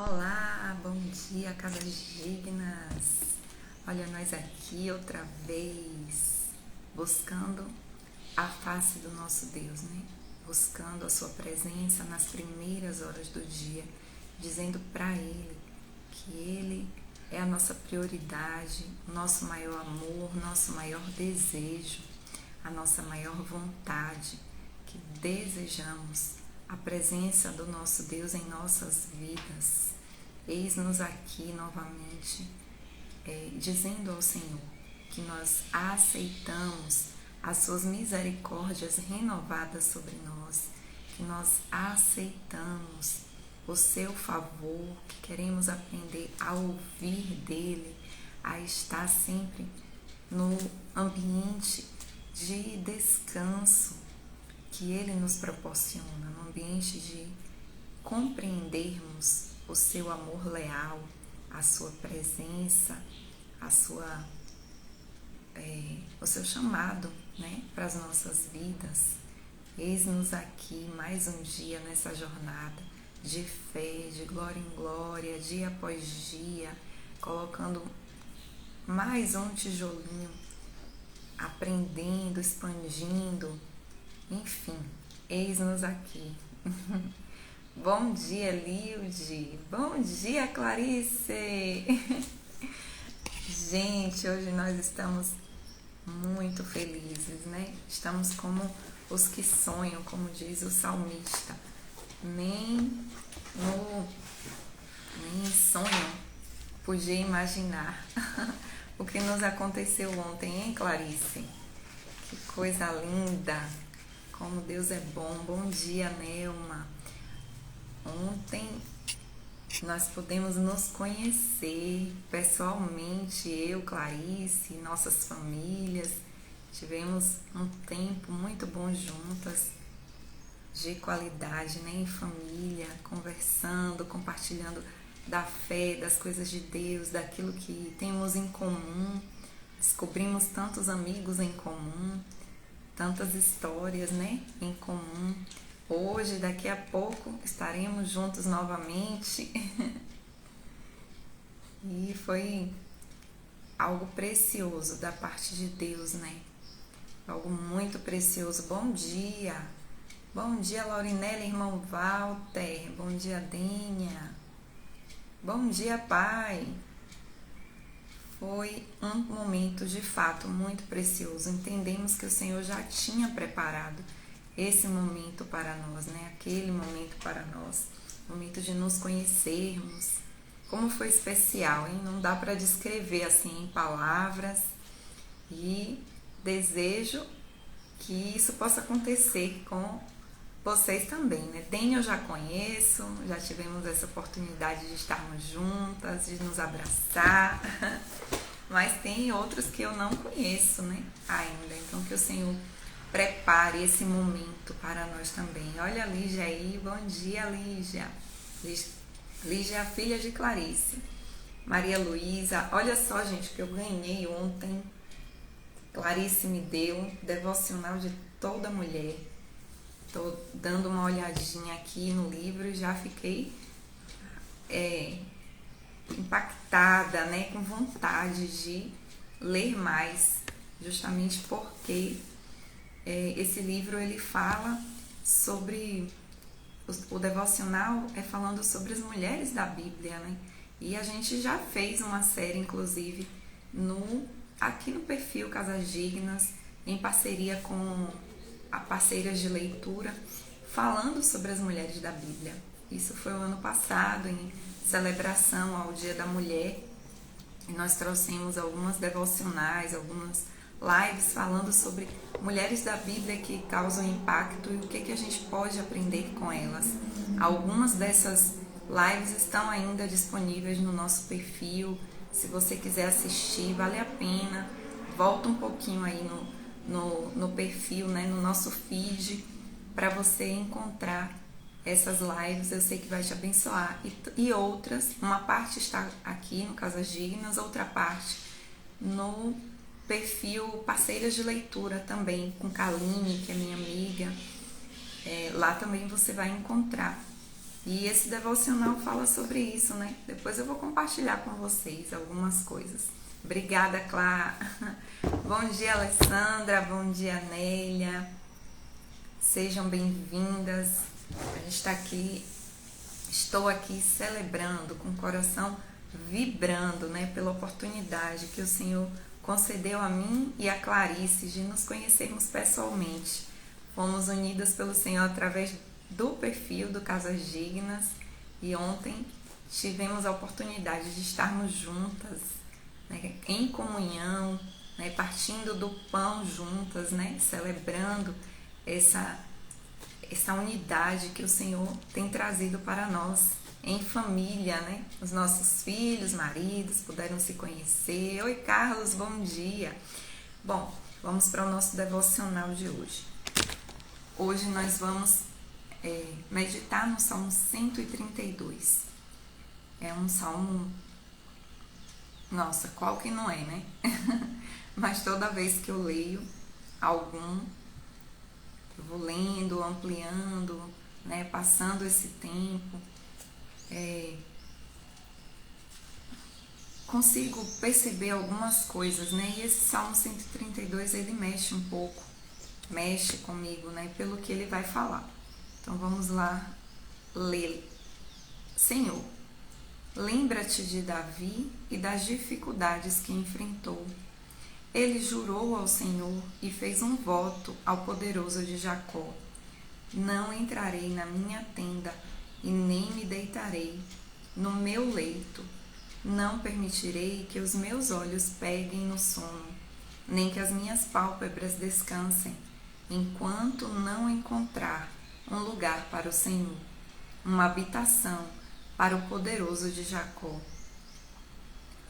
Olá, bom dia, Casas Dignas. Olha, nós aqui outra vez, buscando a face do nosso Deus, né? Buscando a sua presença nas primeiras horas do dia, dizendo para Ele que Ele é a nossa prioridade, o nosso maior amor, nosso maior desejo, a nossa maior vontade, que desejamos a presença do nosso Deus em nossas vidas. Eis-nos aqui novamente, dizendo ao Senhor que nós aceitamos as suas misericórdias renovadas sobre nós, que nós aceitamos o seu favor, que queremos aprender a ouvir dele, a estar sempre no ambiente de descanso que ele nos proporciona, no ambiente de compreendermos o seu amor leal, a sua presença, o seu chamado, né, para as nossas vidas. Eis-nos aqui mais um dia nessa jornada de fé, de glória em glória, dia após dia, colocando mais um tijolinho, aprendendo, expandindo, enfim, eis-nos aqui. Bom dia, Lilde. Bom dia, Clarice. Gente, hoje nós estamos muito felizes, né? Estamos como os que sonham, como diz o salmista. Nem sonham podia imaginar o que nos aconteceu ontem, hein, Clarice? Que coisa linda! Como Deus é bom. Bom dia, Nelma. Ontem nós pudemos nos conhecer pessoalmente, eu, Clarice, nossas famílias. Tivemos um tempo muito bom juntas, de qualidade, né, em família, conversando, compartilhando da fé, das coisas de Deus, daquilo que temos em comum. Descobrimos tantos amigos em comum, tantas histórias, né, em comum. Hoje, daqui a pouco, estaremos juntos novamente. E foi algo precioso da parte de Deus, né? Algo muito precioso. Bom dia! Bom dia, Laurinella, irmão Walter. Bom dia, Dênia. Bom dia, pai. Foi um momento de fato muito precioso. Entendemos que o Senhor já tinha preparado esse momento para nós, né? Aquele momento para nós, momento de nos conhecermos. Como foi especial, hein? Não dá para descrever assim em palavras. E desejo que isso possa acontecer com vocês também, né? Dênia eu já conheço, já tivemos essa oportunidade de estarmos juntas, de nos abraçar. Mas tem outros que eu não conheço, né? Ainda. Então que o Senhor prepare esse momento para nós também. Olha a Lígia aí, bom dia, Lígia. Lígia é a filha de Clarice. Maria Luísa, olha só, gente, que eu ganhei ontem. Clarice me deu um devocional de toda mulher. Tô dando uma olhadinha aqui no livro e já fiquei impactada, né, com vontade de ler mais, justamente porque esse livro ele fala sobre o devocional falando sobre as mulheres da Bíblia, né? E a gente já fez uma série, inclusive, aqui no perfil Casas Dignas, em parceria com a Parceiras de Leitura, falando sobre as mulheres da Bíblia. Isso foi o ano passado, em celebração ao Dia da Mulher, e nós trouxemos algumas devocionais, algumas lives falando sobre mulheres da Bíblia que causam impacto e o que a gente pode aprender com elas. Algumas dessas lives estão ainda disponíveis no nosso perfil. Se você quiser assistir, vale a pena. Volta um pouquinho aí no perfil, né, no nosso feed, para você encontrar essas lives. Eu sei que vai te abençoar. E outras, uma parte está aqui no Casas Dignas, outra parte no perfil Parceiras de Leitura também, com Kaline, que é minha amiga. Lá também você vai encontrar E esse devocional fala sobre isso, né? Depois eu vou compartilhar com vocês algumas coisas. Obrigada, Clara. Bom dia, Alessandra. Bom dia, Nélia. Sejam bem-vindas. A gente está aqui, estou aqui celebrando, com o coração vibrando, né? Pela oportunidade que o Senhor concedeu a mim e a Clarice de nos conhecermos pessoalmente. Fomos unidas pelo Senhor através do perfil do Casas Dignas e ontem tivemos a oportunidade de estarmos juntas, né, em comunhão, né, partindo do pão juntas, né, celebrando essa unidade que o Senhor tem trazido para nós em família, né? Os nossos filhos, maridos puderam se conhecer. Oi, Carlos, bom dia. Bom, vamos para o nosso devocional de hoje. Hoje nós vamos meditar no Salmo 132. É um salmo, nossa, qual que não é, né? Mas toda vez que eu leio algum, eu vou lendo, ampliando, né? Passando esse tempo, consigo perceber algumas coisas, né? E esse Salmo 132, ele mexe um pouco, mexe comigo, né? Pelo que ele vai falar. Então vamos lá ler. Senhor, lembra-te de Davi e das dificuldades que enfrentou. Ele jurou ao Senhor e fez um voto ao poderoso de Jacó. Não entrarei na minha tenda e nem me deitarei no meu leito. Não permitirei que os meus olhos peguem no sono, nem que as minhas pálpebras descansem, enquanto não encontrar um lugar para o Senhor, uma habitação para o poderoso de Jacó.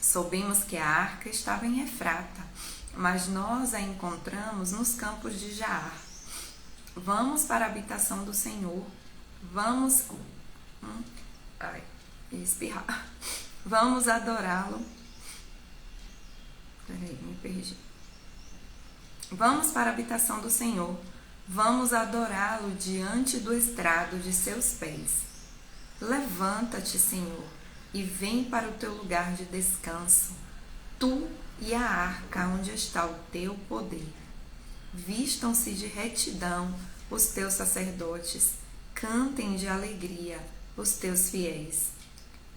Soubemos que a arca estava em Efrata, mas nós a encontramos nos campos de Jaar. Vamos para a habitação do Senhor, vamos espirrar. Vamos adorá-lo. Peraí, me perdi. Vamos para a habitação do Senhor. Vamos adorá-lo diante do estrado de seus pés. Levanta-te, Senhor, e vem para o teu lugar de descanso, tu e a arca onde está o teu poder. Vistam-se de retidão os teus sacerdotes, cantem de alegria os teus fiéis.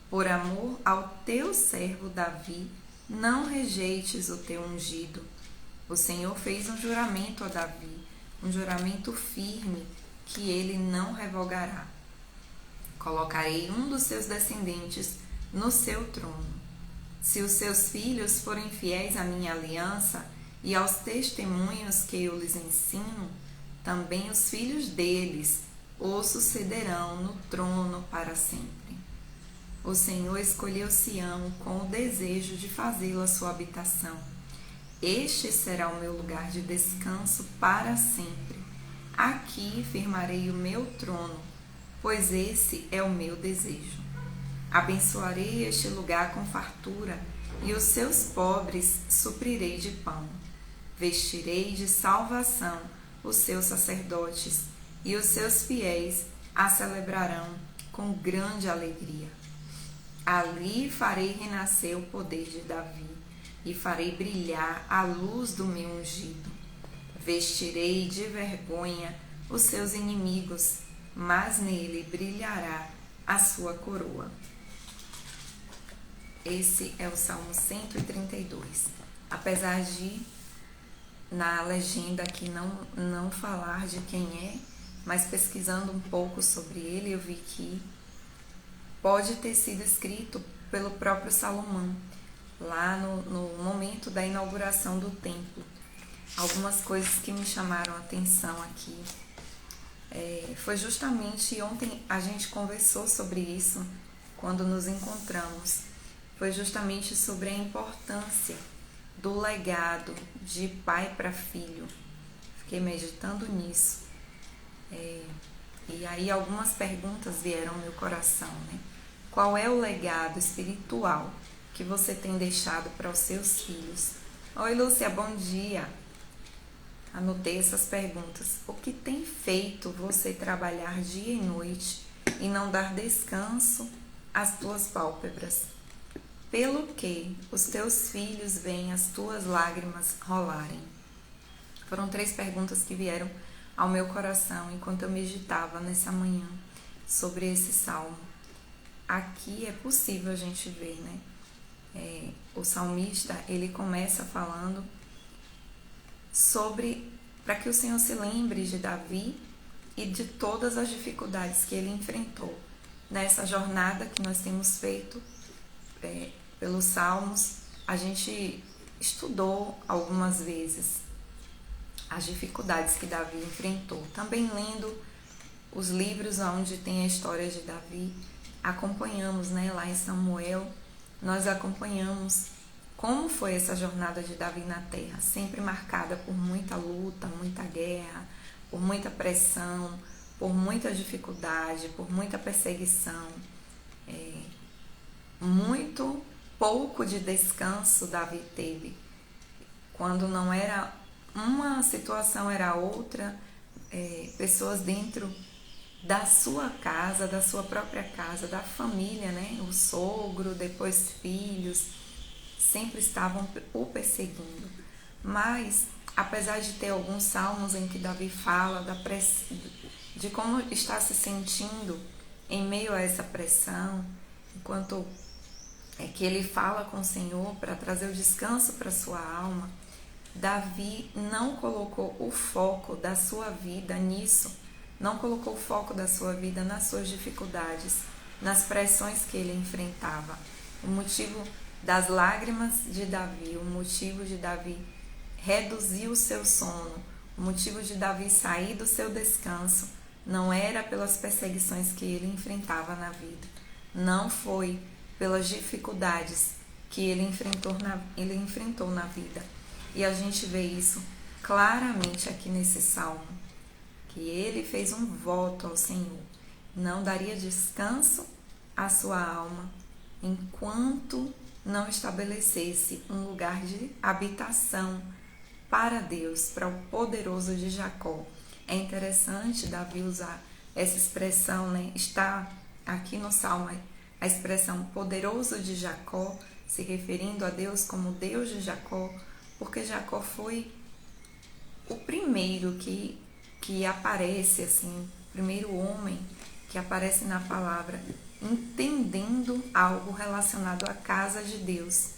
Por amor ao teu servo Davi, não rejeites o teu ungido. O Senhor fez um juramento a Davi, um juramento firme que ele não revogará. Colocarei um dos seus descendentes no seu trono. Se os seus filhos forem fiéis à minha aliança e aos testemunhos que eu lhes ensino, também os filhos deles o sucederão no trono para sempre. O Senhor escolheu Sião com o desejo de fazê-la sua habitação. Este será o meu lugar de descanso para sempre. Aqui firmarei o meu trono, pois esse é o meu desejo. Abençoarei este lugar com fartura, e os seus pobres suprirei de pão. Vestirei de salvação os seus sacerdotes, e os seus fiéis a celebrarão com grande alegria. Ali farei renascer o poder de Davi, e farei brilhar a luz do meu ungido. Vestirei de vergonha os seus inimigos, mas nele brilhará a sua coroa. Esse é o Salmo 132. Apesar de, na legenda aqui, não falar de quem é, mas pesquisando um pouco sobre ele, eu vi que pode ter sido escrito pelo próprio Salomão, lá no momento da inauguração do templo. Algumas coisas que me chamaram a atenção aqui. Foi justamente ontem a gente conversou sobre isso quando nos encontramos. Foi justamente sobre a importância do legado de pai para filho. Fiquei meditando nisso. E aí algumas perguntas vieram ao meu coração, né? Qual é o legado espiritual que você tem deixado para os seus filhos? Oi, Lúcia, bom dia. Anotei essas perguntas. O que tem feito você trabalhar dia e noite e não dar descanso às tuas pálpebras. Pelo que os teus filhos veem as tuas lágrimas rolarem? Foram 3 perguntas que vieram ao meu coração enquanto eu meditava nessa manhã sobre esse salmo. Aqui é possível a gente ver, né? O salmista, ele começa falando sobre, para que o Senhor se lembre de Davi e de todas as dificuldades que ele enfrentou nessa jornada que nós temos feito pelos salmos. A gente estudou algumas vezes as dificuldades que Davi enfrentou. Também lendo os livros onde tem a história de Davi, acompanhamos, né, lá em Samuel, nós acompanhamos como foi essa jornada de Davi na terra, sempre marcada por muita luta, muita guerra, por muita pressão, por muita dificuldade, por muita perseguição. Muito pouco de descanso Davi teve. Quando não era uma situação, era outra. Pessoas dentro da sua casa, da sua própria casa, da família, né? O sogro, depois filhos, sempre estavam o perseguindo. Mas, apesar de ter alguns salmos em que Davi fala de como está se sentindo em meio a essa pressão, enquanto que ele fala com o Senhor para trazer o descanso para a sua alma, Davi não colocou o foco da sua vida nisso, não colocou o foco da sua vida nas suas dificuldades, nas pressões que ele enfrentava. O motivo das lágrimas de Davi, o motivo de Davi reduzir o seu sono, o motivo de Davi sair do seu descanso, não era pelas perseguições que ele enfrentava na vida, não foi pelas dificuldades que ele enfrentou na vida. E a gente vê isso claramente aqui nesse salmo, que ele fez um voto ao Senhor, não daria descanso à sua alma enquanto não estabelecesse um lugar de habitação para Deus, para o poderoso de Jacó. É interessante Davi usar essa expressão, né? Está aqui no salmo a expressão poderoso de Jacó, se referindo a Deus como Deus de Jacó, porque Jacó foi o primeiro que aparece, assim, o primeiro homem que aparece na palavra, entendendo algo relacionado à casa de Deus.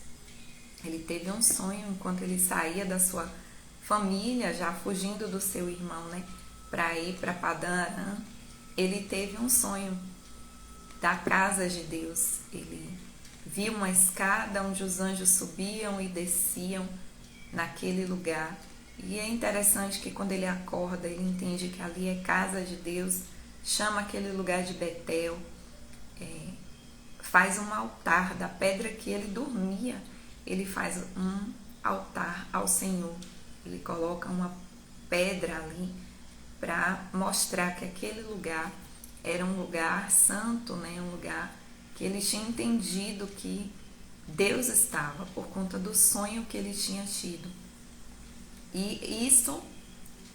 Ele teve um sonho enquanto ele saía da sua família, já fugindo do seu irmão, né, para ir para Padã Arã. Ele teve um sonho da casa de Deus. Ele viu uma escada onde os anjos subiam e desciam naquele lugar. E é interessante que quando ele acorda, ele entende que ali é casa de Deus, chama aquele lugar de Betel, faz um altar da pedra que ele dormia, ele faz um altar ao Senhor. Ele coloca uma pedra ali para mostrar que aquele lugar era um lugar santo, né? Um lugar que ele tinha entendido que Deus estava por conta do sonho que ele tinha tido. E isso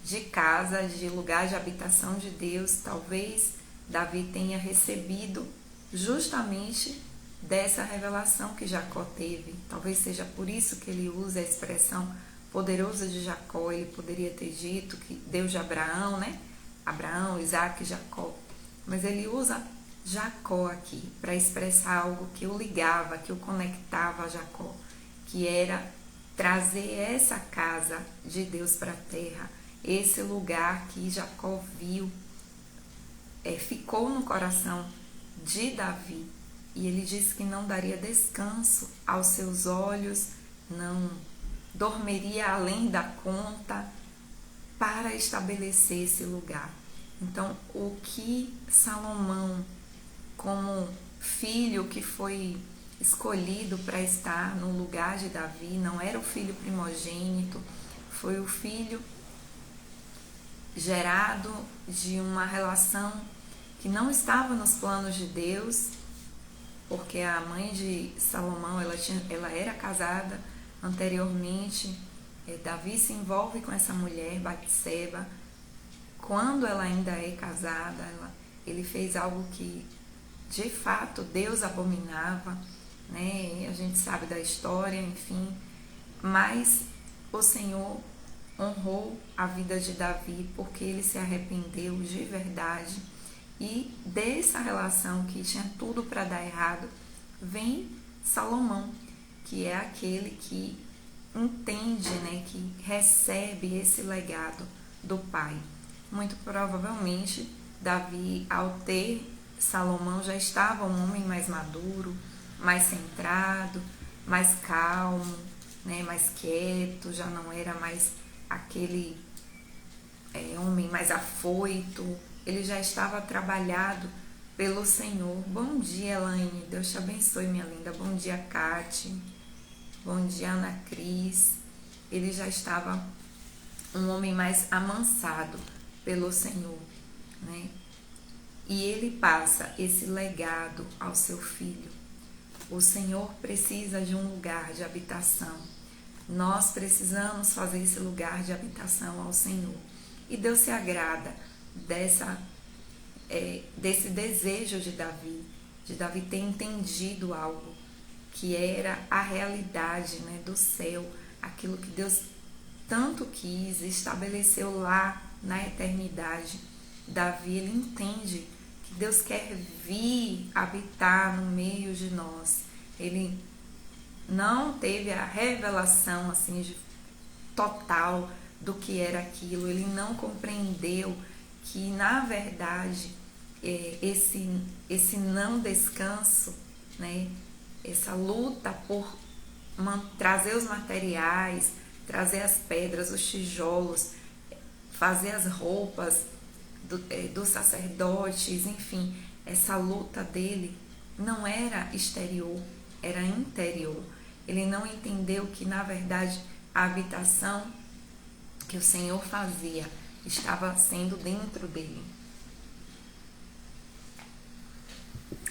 de casa, de lugar de habitação de Deus, talvez Davi tenha recebido justamente dessa revelação que Jacó teve. Talvez seja por isso que ele usa a expressão poderoso de Jacó. Ele poderia ter dito que Deus de Abraão, né? Abraão, Isaac e Jacó. Mas ele usa Jacó aqui para expressar algo que o ligava, que o conectava a Jacó, que era trazer essa casa de Deus para a terra, esse lugar que Jacó viu, ficou no coração de Davi. E ele disse que não daria descanso aos seus olhos, não dormiria além da conta para estabelecer esse lugar. Então, o que Salomão, como filho que foi escolhido para estar no lugar de Davi, não era o filho primogênito, foi o filho gerado de uma relação que não estava nos planos de Deus, porque a mãe de Salomão, ela era casada anteriormente. Davi se envolve com essa mulher, Batseba. Quando ela ainda é casada, ele fez algo que de fato Deus abominava, né? A gente sabe da história, enfim, mas o Senhor honrou a vida de Davi porque ele se arrependeu de verdade, e dessa relação que tinha tudo para dar errado vem Salomão, que é aquele que entende, né, que recebe esse legado do pai. Muito provavelmente Davi, ao ter Salomão, já estava um homem mais maduro, mais centrado, mais calmo, né, mais quieto, já não era mais aquele homem mais afoito, ele já estava trabalhado pelo Senhor. Bom dia, Elaine, Deus te abençoe, minha linda. Bom dia, Kate. Bom dia, Ana Cris. Ele já estava um homem mais amansado pelo Senhor, né? E ele passa esse legado ao seu filho. O Senhor precisa de um lugar de habitação. Nós precisamos fazer esse lugar de habitação ao Senhor. E Deus se agrada desse desejo de Davi ter entendido algo que era a realidade, né, do céu, aquilo que Deus tanto quis, estabeleceu lá na eternidade. Davi, ele entende que Deus quer vir habitar no meio de nós. Ele não teve a revelação assim total do que era aquilo, ele não compreendeu que na verdade esse não descanso, né, essa luta por trazer os materiais, trazer as pedras, os tijolos, fazer as roupas dos sacerdotes, enfim, essa luta dele não era exterior, era interior. Ele não entendeu que na verdade a habitação que o Senhor fazia estava sendo dentro dele.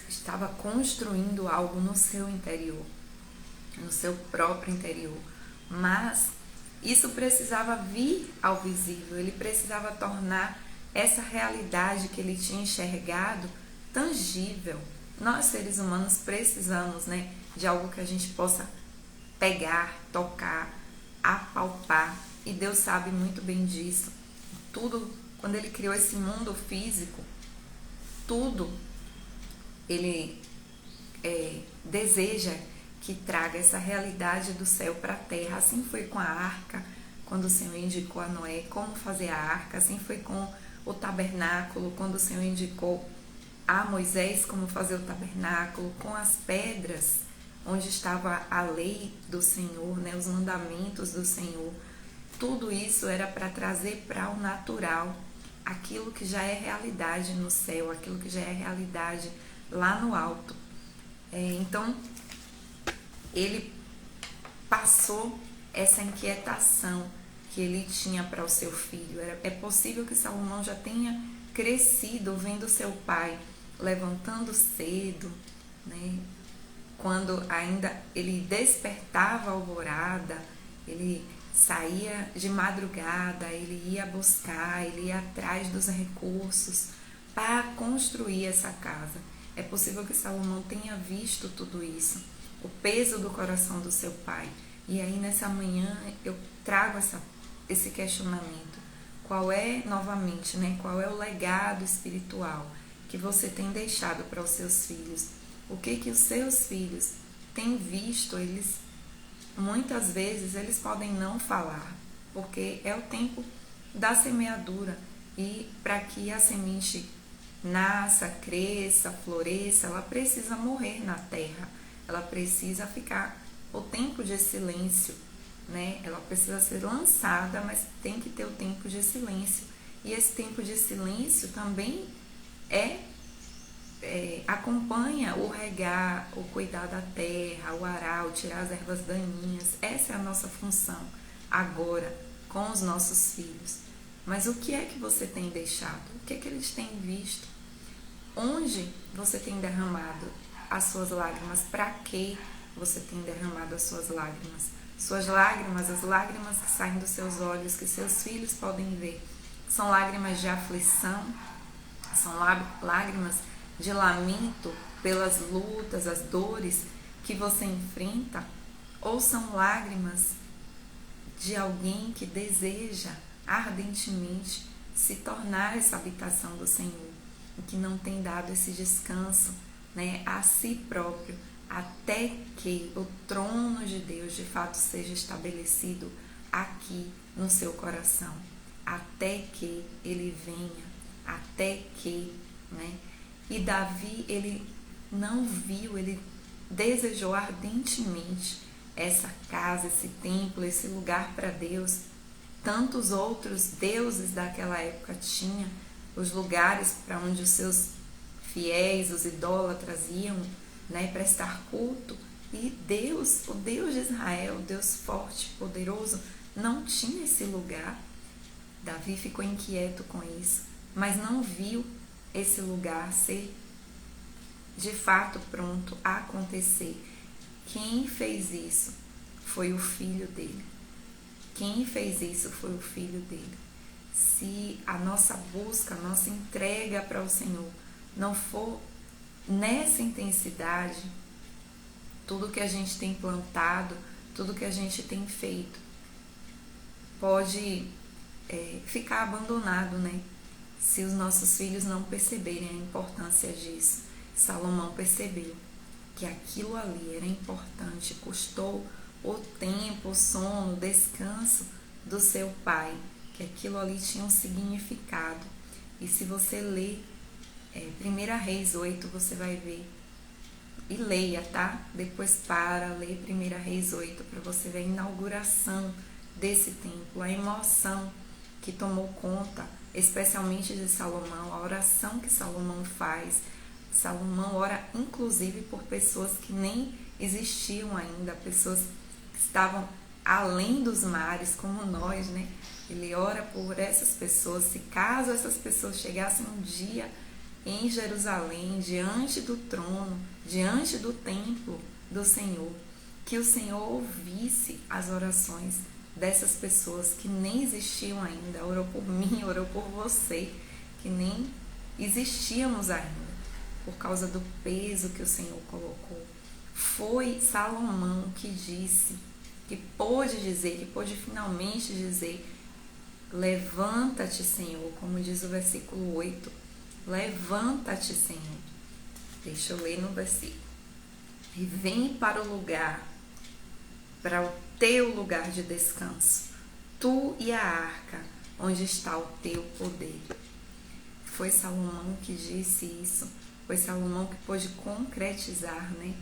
Estava construindo algo no seu interior, no seu próprio interior. Mas isso precisava vir ao visível, ele precisava tornar essa realidade que ele tinha enxergado tangível. Nós, seres humanos, precisamos, né, de algo que a gente possa pegar, tocar, apalpar. E Deus sabe muito bem disso. Tudo, quando ele criou esse mundo físico, tudo ele deseja que traga essa realidade do céu para a terra. Assim foi com a arca, quando o Senhor indicou a Noé como fazer a arca. Assim foi com o tabernáculo, quando o Senhor indicou a Moisés como fazer o tabernáculo, com as pedras onde estava a lei do Senhor, né, os mandamentos do Senhor. Tudo isso era para trazer para o natural aquilo que já é realidade no céu, aquilo que já é realidade lá no alto. Então, ele passou essa inquietação que ele tinha para o seu filho. É possível que Salomão já tenha crescido vendo seu pai levantando cedo, né? Quando ainda ele despertava a alvorada, ele saía de madrugada, ele ia buscar, ele ia atrás dos recursos para construir essa casa. É possível que Salomão tenha visto tudo isso, o peso do coração do seu pai. E aí nessa manhã eu trago esse questionamento. Qual é, novamente, né, qual é o legado espiritual que você tem deixado para os seus filhos? O que os seus filhos têm visto? Eles, muitas vezes, eles podem não falar, porque é o tempo da semeadura. E para que a semente nasça, cresça, floresça, ela precisa morrer na terra. Ela precisa ficar o tempo de silêncio, né? Ela precisa ser lançada, mas tem que ter o tempo de silêncio. E esse tempo de silêncio também acompanha o regar, o cuidar da terra, o arar, o tirar as ervas daninhas. Essa é a nossa função agora com os nossos filhos. Mas o que é que você tem deixado? O que é que eles têm visto? Onde você tem derramado as suas lágrimas? Para que você tem derramado as suas lágrimas? Suas lágrimas, as lágrimas que saem dos seus olhos, que seus filhos podem ver, são lágrimas de aflição, São lágrimas de lamento pelas lutas, as dores que você enfrenta? Ou são lágrimas de alguém que deseja ardentemente se tornar essa habitação do Senhor e que não tem dado esse descanso, né, a si próprio, até que o trono de Deus de fato seja estabelecido aqui no seu coração, até que ele venha, até que, né? E Davi, ele não viu, ele desejou ardentemente essa casa, esse templo, esse lugar para Deus. Tantos outros deuses daquela época tinham os lugares para onde os seus fiéis, os idólatras iam, né, prestar culto. E Deus, o Deus de Israel, o Deus forte, poderoso, não tinha esse lugar. Davi ficou inquieto com isso, mas não viu esse lugar ser de fato pronto a acontecer. Quem fez isso foi o filho dele. Quem fez isso foi o filho dele. Se a nossa busca, a nossa entrega para o Senhor não for nessa intensidade, tudo que a gente tem plantado, tudo que a gente tem feito, pode ficar abandonado, né? Se os nossos filhos não perceberem a importância disso. Salomão percebeu que aquilo ali era importante, custou o tempo, o sono, o descanso do seu pai, que aquilo ali tinha um significado. E se você ler 1 Reis 8, você vai ver, e leia, tá? Depois lê 1 Reis 8 para você ver a inauguração desse templo, a emoção que tomou conta, especialmente de Salomão, a oração que Salomão faz. Salomão ora inclusive por pessoas que nem existiam ainda, pessoas que estavam além dos mares, como nós, né? Ele ora por essas pessoas, se caso essas pessoas chegassem um dia em Jerusalém, diante do trono, diante do templo do Senhor, que o Senhor ouvisse as orações dessas pessoas que nem existiam ainda. Orou por mim, orou por você, que nem existíamos ainda, por causa do peso que o Senhor colocou. Foi Salomão que disse, que pôde finalmente dizer: levanta-te, Senhor, como diz o versículo 8, levanta-te, Senhor. Deixa eu ler no versículo. E vem para o lugar, para o teu lugar de descanso, tu e a arca, onde está o teu poder. Foi Salomão que disse isso, foi Salomão que pôde concretizar, né?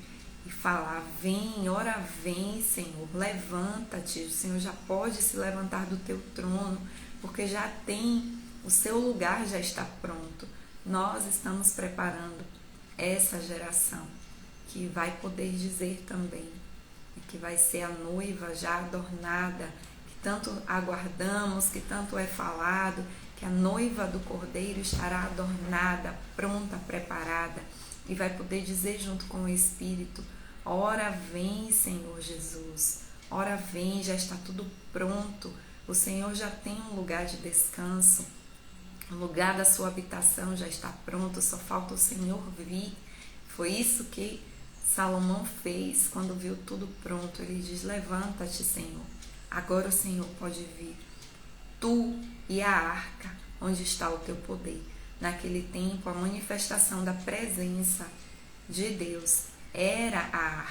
E falar: vem, ora vem, Senhor, levanta-te. O Senhor já pode se levantar do teu trono, porque já tem, o seu lugar já está pronto. Nós estamos preparando essa geração que vai poder dizer também, que vai ser a noiva já adornada, que tanto aguardamos, que tanto é falado, que a noiva do Cordeiro estará adornada, pronta, preparada, e vai poder dizer junto com o Espírito: ora vem, Senhor Jesus, ora vem, já está tudo pronto, o Senhor já tem um lugar de descanso, o lugar da sua habitação já está pronto, só falta o Senhor vir. Foi isso que Salomão fez quando viu tudo pronto. Ele diz: levanta-te, Senhor, agora o Senhor pode vir, tu e a arca, onde está o teu poder. Naquele tempo, a manifestação da presença de Deus era a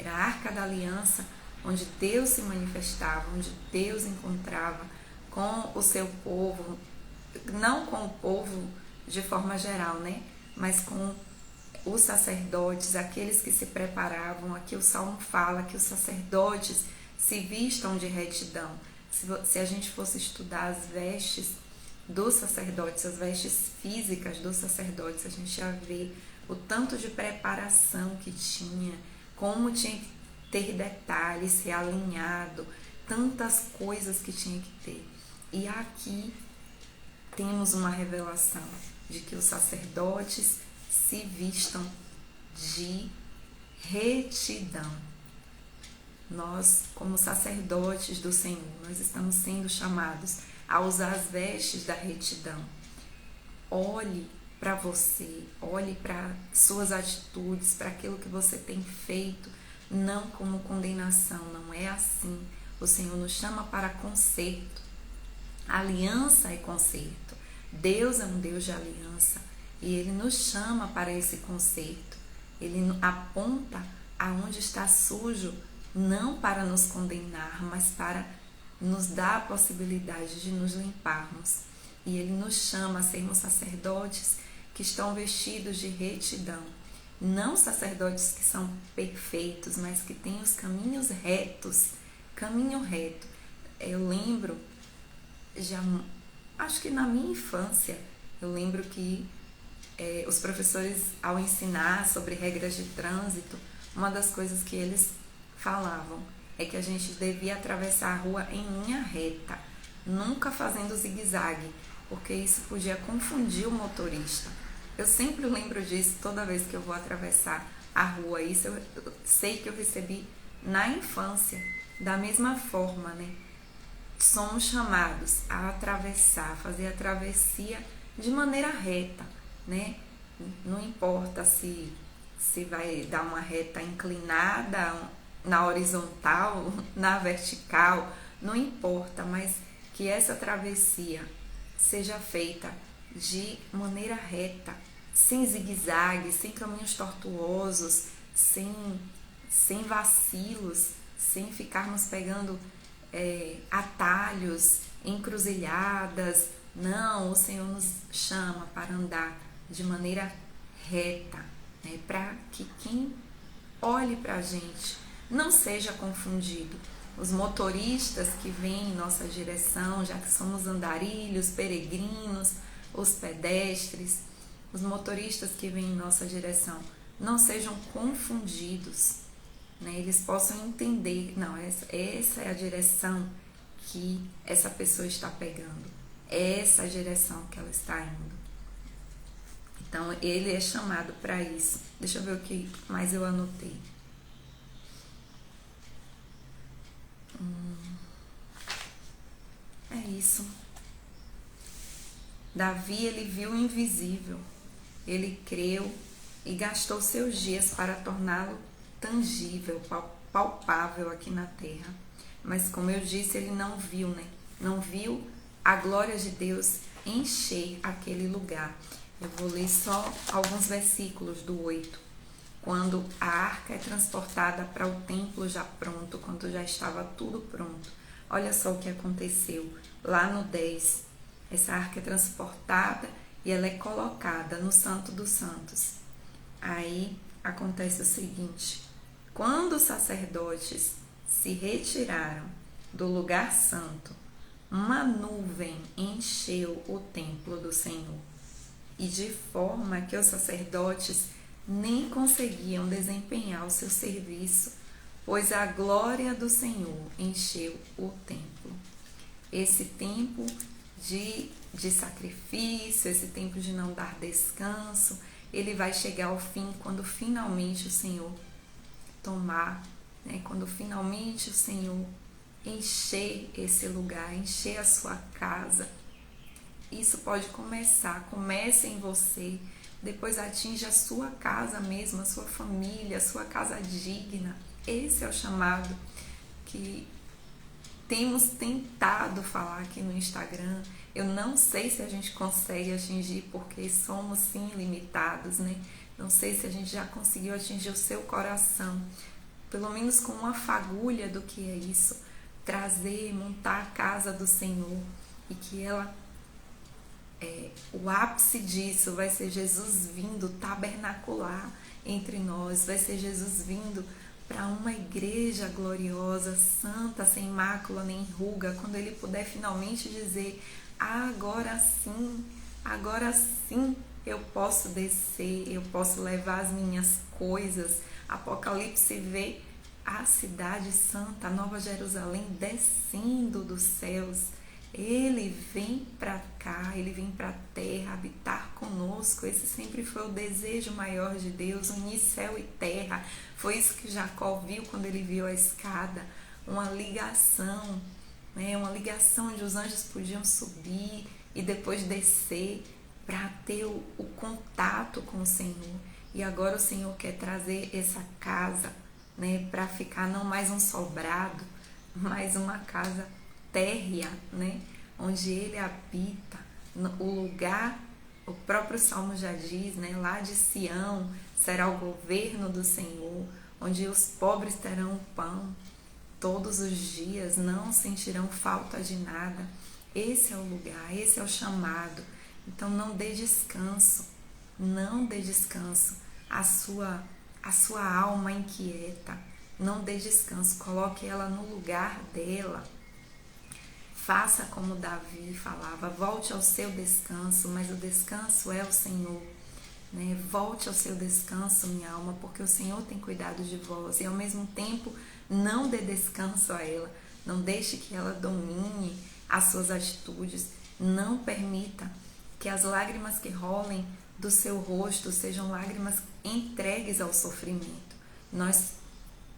arca da aliança, onde Deus se manifestava, onde Deus encontrava com o seu povo, não com o povo de forma geral, né? Mas com os sacerdotes, aqueles que se preparavam. Aqui o Salmo fala que os sacerdotes se vistam de retidão. Se a gente fosse estudar as vestes dos sacerdotes, as vestes físicas dos sacerdotes, a gente ia ver o tanto de preparação que tinha, como tinha que ter detalhes, ser alinhado, tantas coisas que tinha que ter. E aqui temos uma revelação de que os sacerdotes se vistam de retidão. Nós, como sacerdotes do Senhor, nós estamos sendo chamados a usar as vestes da retidão. Olhe para você, olhe para suas atitudes, para aquilo que você tem feito, não como condenação, não é assim. O Senhor nos chama para conserto. Aliança é conserto. Deus é um Deus de aliança e Ele nos chama para esse conserto. Ele aponta aonde está sujo, não para nos condenar, mas para nos dar a possibilidade de nos limparmos. E Ele nos chama a sermos sacerdotes que estão vestidos de retidão. Não sacerdotes que são perfeitos, mas que têm os caminhos retos. Caminho reto. Eu lembro, acho que na minha infância, eu lembro que os professores, ao ensinar sobre regras de trânsito, uma das coisas que eles falavam é que a gente devia atravessar a rua em linha reta, nunca fazendo zigue-zague, porque isso podia confundir o motorista. Eu sempre lembro disso toda vez que eu vou atravessar a rua. Isso eu sei que eu recebi na infância. Da mesma forma, né? Somos chamados a atravessar, fazer a travessia de maneira reta, né? Não importa se vai dar uma reta inclinada na horizontal, na vertical, não importa, mas que essa travessia seja feita de maneira reta, sem zigue-zague, sem caminhos tortuosos, sem vacilos, sem ficarmos pegando atalhos, encruzilhadas. Não, o Senhor nos chama para andar de maneira reta, né? Para que quem olhe para a gente não seja confundido. Os motoristas que vêm em nossa direção, já que somos andarilhos, peregrinos, os pedestres, os motoristas que vêm em nossa direção, não sejam confundidos, né? Eles possam entender, não, essa é a direção que essa pessoa está pegando, essa é a direção que ela está indo. Então, ele é chamado para isso. Deixa eu ver o que mais eu anotei. É isso. Davi, ele viu o invisível. Ele creu e gastou seus dias para torná-lo tangível, palpável aqui na terra. Mas, como eu disse, ele não viu, né? Não viu a glória de Deus encher aquele lugar. Eu vou ler só alguns versículos do 8. Quando a arca é transportada para o templo já pronto, quando já estava tudo pronto. Olha só o que aconteceu. Lá no 10, essa arca é transportada e ela é colocada no Santo dos Santos. Aí acontece o seguinte: quando os sacerdotes se retiraram do lugar santo, uma nuvem encheu o templo do Senhor, e de forma que os sacerdotes nem conseguiam desempenhar o seu serviço, pois a glória do Senhor encheu o templo. Esse tempo de sacrifício, esse tempo de não dar descanso, ele vai chegar ao fim quando finalmente o Senhor tomar, né? Quando finalmente o Senhor encher esse lugar, encher a sua casa. Isso pode começar, comece em você, depois atinge a sua casa mesmo, a sua família, a sua casa digna. Esse é o chamado que temos tentado falar aqui no Instagram. Eu não sei se a gente consegue atingir, porque somos sim limitados, né? Não sei se a gente já conseguiu atingir o seu coração, pelo menos com uma fagulha do que é isso, trazer, montar a casa do Senhor, e que ela, o ápice disso vai ser Jesus vindo tabernacular entre nós, vai ser Jesus vindo para uma igreja gloriosa, santa, sem mácula nem ruga, quando ele puder finalmente dizer: agora sim eu posso descer, eu posso levar as minhas coisas. Apocalipse vê a cidade santa, a Nova Jerusalém, descendo dos céus. Ele vem para cá, ele vem para a terra habitar conosco. Esse sempre foi o desejo maior de Deus, unir céu e terra. Foi isso que Jacó viu quando ele viu a escada, uma ligação, né? Uma ligação onde os anjos podiam subir e depois descer. para ter o contato com o Senhor. E agora o Senhor quer trazer essa casa, né, para ficar não mais um sobrado, mas uma casa térrea, né, onde Ele habita, o lugar, o próprio Salmo já diz, né, lá de Sião será o governo do Senhor, onde os pobres terão pão todos os dias, não sentirão falta de nada. Esse é o lugar, esse é o chamado. Então não dê descanso à sua alma inquieta. Não dê descanso, coloque ela no lugar dela. Faça como Davi falava, volte ao seu descanso, mas o descanso é o Senhor. Né? Volte ao seu descanso, minha alma, porque o Senhor tem cuidado de vós. E ao mesmo tempo, não dê descanso a ela. Não deixe que ela domine as suas atitudes. Não permita que as lágrimas que rolem do seu rosto sejam lágrimas entregues ao sofrimento.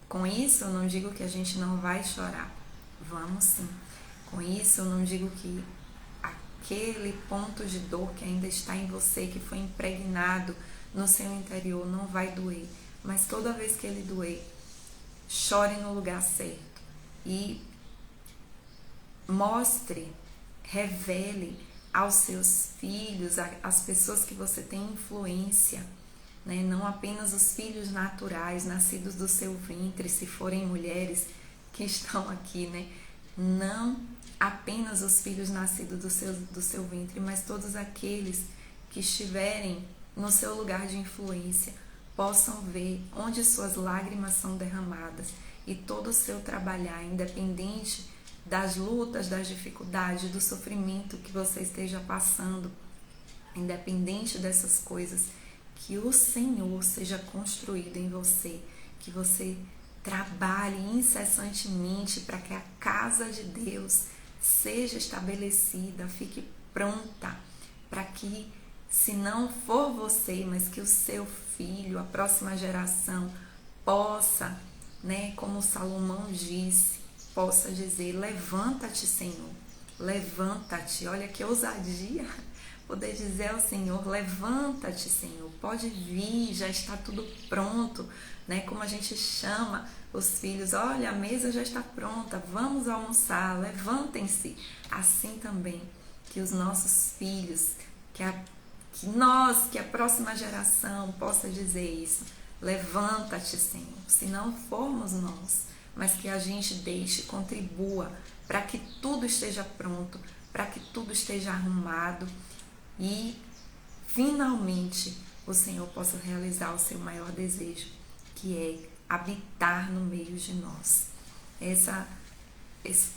Com isso, eu não digo que a gente não vai chorar. Vamos sim. Com isso, eu não digo que aquele ponto de dor que ainda está em você, que foi impregnado no seu interior, não vai doer. Mas toda vez que ele doer, chore no lugar certo e mostre, revele aos seus filhos, às pessoas que você tem influência, né? Não apenas os filhos naturais, nascidos do seu ventre, se forem mulheres que estão aqui, né? Não apenas os filhos nascidos do seu ventre, mas todos aqueles que estiverem no seu lugar de influência possam ver onde suas lágrimas são derramadas e todo o seu trabalhar, independente das lutas, das dificuldades, do sofrimento que você esteja passando, independente dessas coisas, que o Senhor seja construído em você, que você trabalhe incessantemente para que a casa de Deus seja estabelecida, fique pronta, para que, se não for você, mas que o seu filho, a próxima geração, possa, né, como Salomão disse, possa dizer, levanta-te, Senhor, levanta-te. Olha que ousadia poder dizer ao Senhor, levanta-te, Senhor, pode vir, já está tudo pronto, né? Como a gente chama os filhos, olha, a mesa já está pronta, vamos almoçar, levantem-se. Assim também que os nossos filhos, que a próxima geração possa dizer isso, levanta-te, Senhor, se não formos nós, mas que a gente deixe, contribua para que tudo esteja pronto, para que tudo esteja arrumado e finalmente o Senhor possa realizar o seu maior desejo, que é habitar no meio de nós.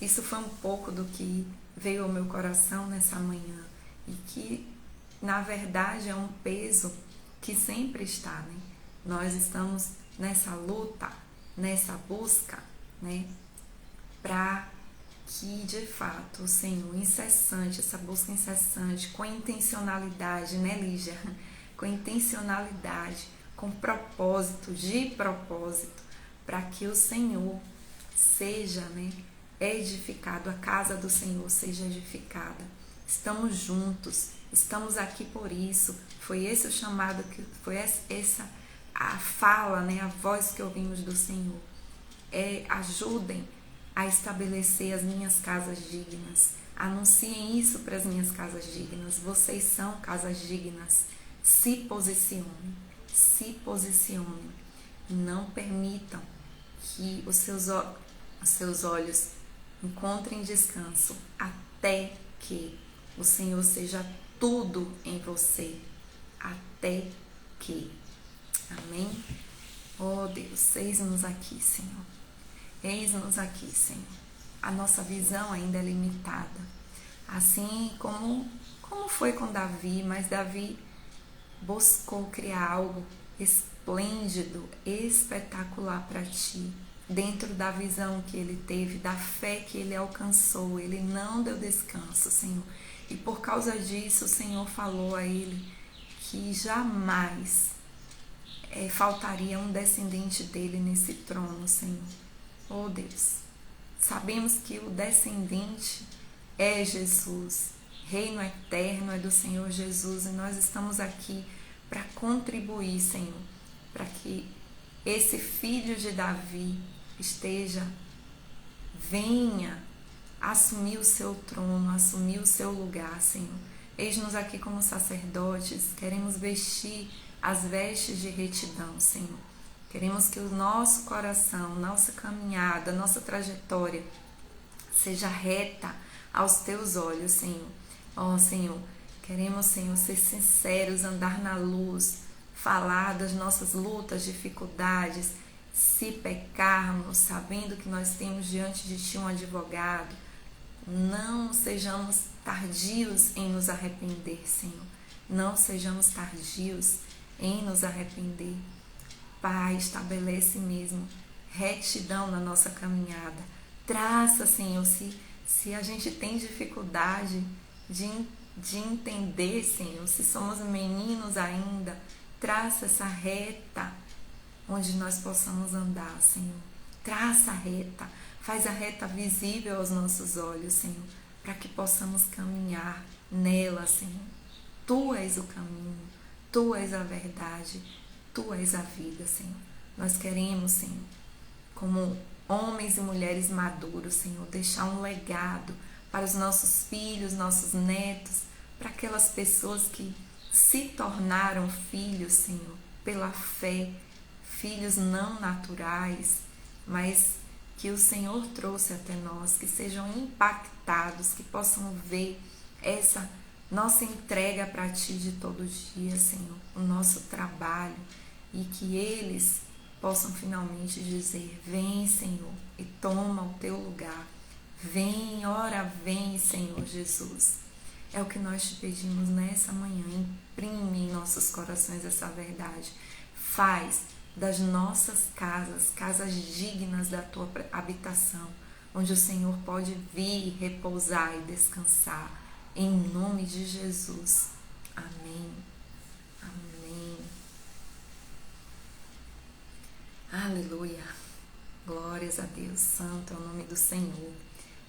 Isso foi um pouco do que veio ao meu coração nessa manhã e que, na verdade, é um peso que sempre está, né? Nós estamos nessa luta, nessa busca, né? Para que, de fato, o Senhor incessante, essa busca incessante, com intencionalidade, né, Lígia? Com intencionalidade, com propósito, para que o Senhor seja, né, edificado, a casa do Senhor seja edificada. Estamos juntos, estamos aqui por isso. Foi esse o chamado, foi essa a fala, né, a voz que ouvimos do Senhor. Ajudem a estabelecer as minhas casas dignas. Anunciem isso para as minhas casas dignas. Vocês são casas dignas. Se posicionem. Não permitam que os seus olhos encontrem descanso até que o Senhor seja tudo em você. Até que. Amém? Oh Deus, eis-nos aqui, Senhor. Eis-nos aqui, Senhor. A nossa visão ainda é limitada. Assim como foi com Davi, mas Davi buscou criar algo esplêndido, espetacular para ti. Dentro da visão que ele teve, da fé que ele alcançou, ele não deu descanso, Senhor. E por causa disso, o Senhor falou a ele que jamais faltaria um descendente dele nesse trono, Senhor. Oh Deus, sabemos que o descendente é Jesus. reino eterno é do Senhor Jesus e nós estamos aqui para contribuir, Senhor, para que esse filho de Davi venha assumir o seu trono, assumir o seu lugar, Senhor. Eis-nos aqui como sacerdotes, queremos vestir as vestes de retidão, Senhor. Queremos que o nosso coração, nossa caminhada, nossa trajetória seja reta aos teus olhos, Senhor. Ó, Senhor, queremos, Senhor, ser sinceros, andar na luz, falar das nossas lutas, dificuldades, se pecarmos, sabendo que nós temos diante de Ti um advogado. Não sejamos tardios em nos arrepender, Senhor. Não sejamos tardios em nos arrepender. Pai, estabelece mesmo retidão na nossa caminhada. Traça, Senhor, se a gente tem dificuldade de entender, Senhor, se somos meninos ainda, traça essa reta onde nós possamos andar, Senhor. Traça a reta, faz a reta visível aos nossos olhos, Senhor, para que possamos caminhar nela, Senhor. Tu és o caminho, Tu és a verdade, Tu és a vida, Senhor. Nós queremos, Senhor, como homens e mulheres maduros, Senhor, deixar um legado para os nossos filhos, nossos netos, para aquelas pessoas que se tornaram filhos, Senhor, pela fé, filhos não naturais, mas que o Senhor trouxe até nós, que sejam impactados, que possam ver essa nossa entrega para Ti de todo dia, Senhor, o nosso trabalho, e que eles possam finalmente dizer: vem, Senhor, e toma o Teu lugar. Vem, ora vem, Senhor Jesus. É o que nós te pedimos nessa manhã. Imprime em nossos corações essa verdade. Faz das nossas casas dignas da Tua habitação, onde o Senhor pode vir, repousar e descansar. Em nome de Jesus. Amém. Amém. Aleluia. Glórias a Deus. Santo é o nome do Senhor.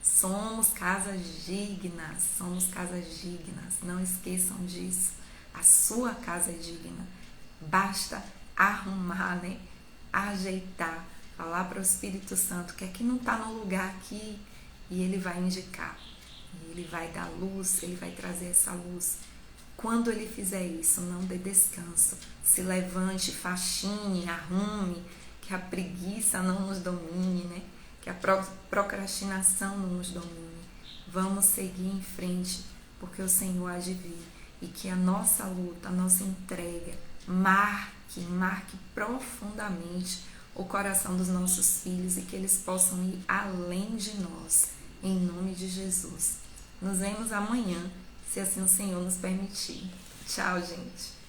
Somos casas dignas. Somos casas dignas. Não esqueçam disso. A sua casa é digna. Basta arrumar, né? Ajeitar. Falar para o Espírito Santo que aqui não está no lugar aqui. E Ele vai indicar. Ele vai dar luz, Ele vai trazer essa luz. Quando Ele fizer isso, não dê descanso. Se levante, faxine, arrume, que a preguiça não nos domine, né? Que a procrastinação não nos domine. Vamos seguir em frente, porque o Senhor há de vir. E que a nossa luta, a nossa entrega, marque profundamente o coração dos nossos filhos e que eles possam ir além de nós. Em nome de Jesus. Nos vemos amanhã, se assim o Senhor nos permitir. Tchau, gente.